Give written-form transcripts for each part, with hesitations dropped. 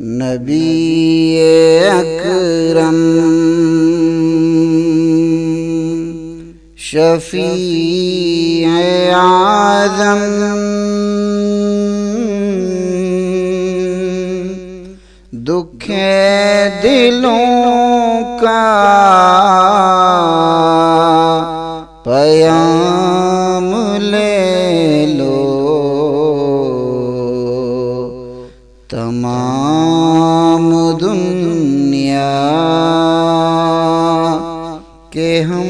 नबी अकरम शफी आज़म दुखे दिलों का पयाम ले लो। तमाम दुनिया के हम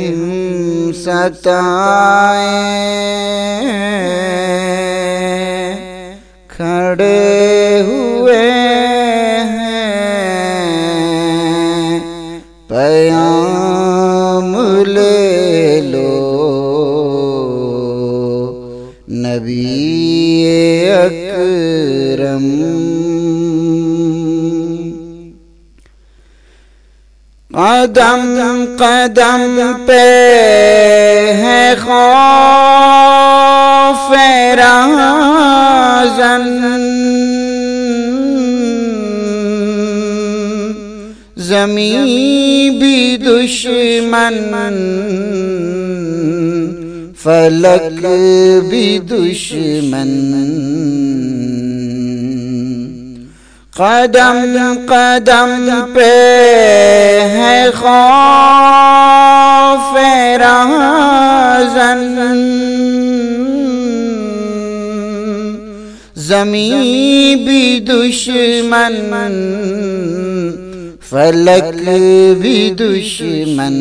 सताए खड़े हुए हैं, पयाम ले लो। नबी अकरम कदम कदम पे है खौफ राज़न, ज़मीं भी दुश्मन फलक भी दुश्मन। कदम कदम पे है खौफ राज़न, ज़मीं भी दुश्मन फलक भी दुश्मन।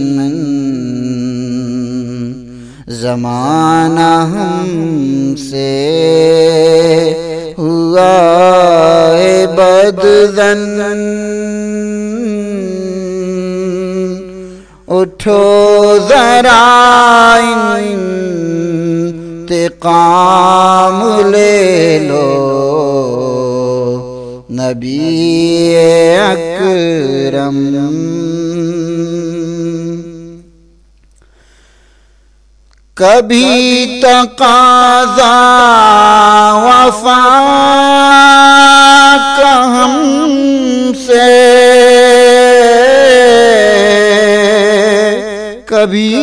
ज़माना हमसे हुआ बदज़न, उठो ज़रा इंतिक़ाम ले लो। नबी अकरम कभी तक़ाज़ा वफ़ा का हमसे, कभी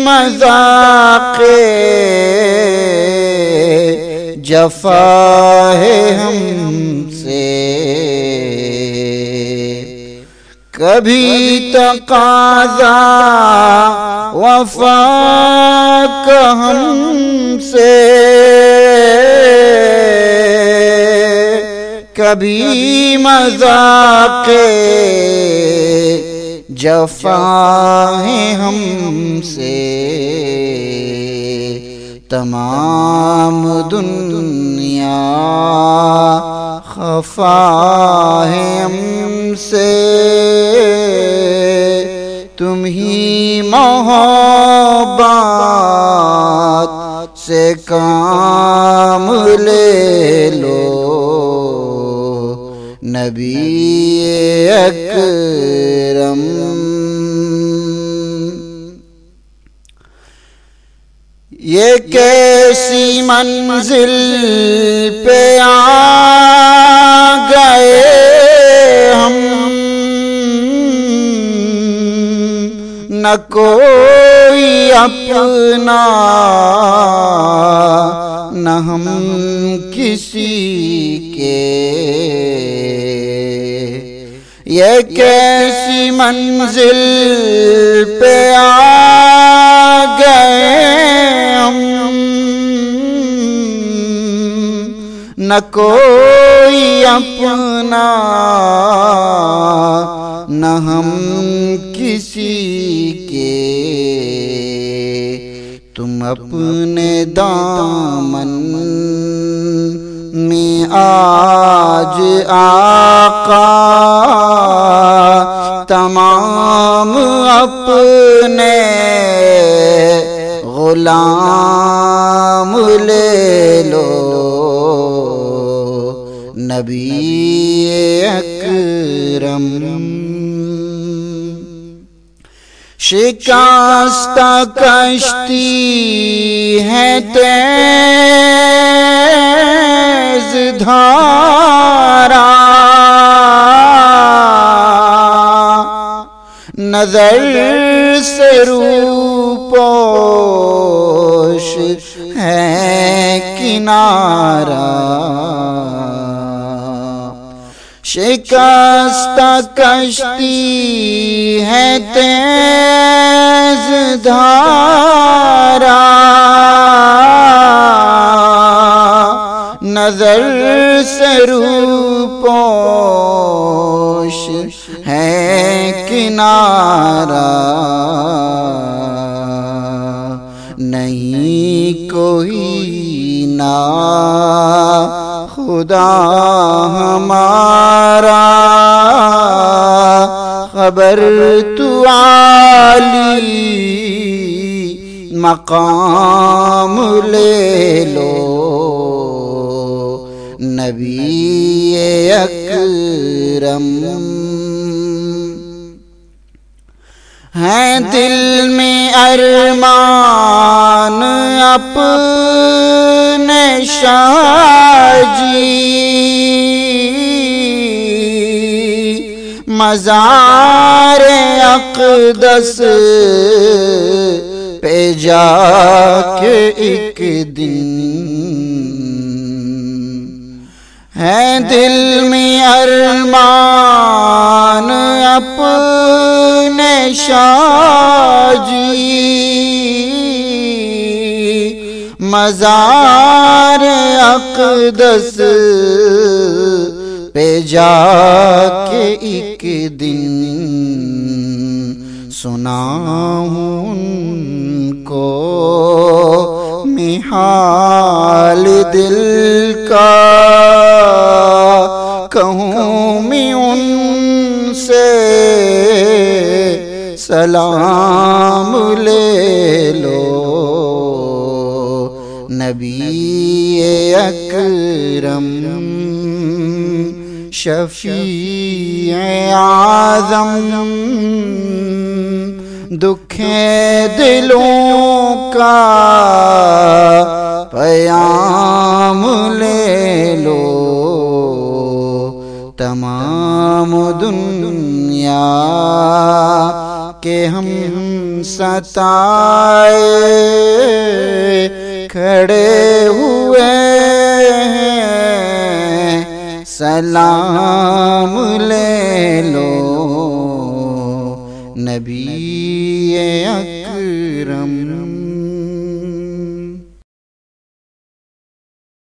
मज़ाक़े जफ़ा है हमसे। कभी तक़ाज़ा वफ़ा का हमसे, कभी मज़ाक़े जफ़ा है हमसे। तमाम दुनिया खफ़ा है हमसे, तुम ही मोहब्बत से काम ले लो। नबी अकरम ये कैसी मंजिल पे आ गए हम, न कोई अपना न हम किसी के। ये कैसी मंजिल पे आ गए हम, न कोई अपना न हम किसी के। तुम अपने दामन में आज आका तमाम अपने गुलाम ले लो। नबी अकरम शिकस्ता कश्ती है तेज धारा, नजर से रूपोश है किनारा, शिकस्ता कश्ती है तेज धारा, नजर से रूपोश है किनारा, नहीं कोई ना खुदा हमारा, खबर तू आली मकाम ले लो, नबी अकरम है दिल में अरमान अपने शाहजी, मज़ारे अक़दस पे जाके एक दिन, है दिल में अरमान अपने शाहजी, मज़ार अक़दस पे जाके एक दिन, सुनाऊं उनको मैं हाल दिल का, कहूँ मैं उनसे सलाम ले लो, नबी अकरम शफ़ीए आज़म, दुखे दिलों का पयाम ले लो, तमाम दुनिया के हम सताए खड़े हुए हैं, सलाम ले लो, नबी अकरम।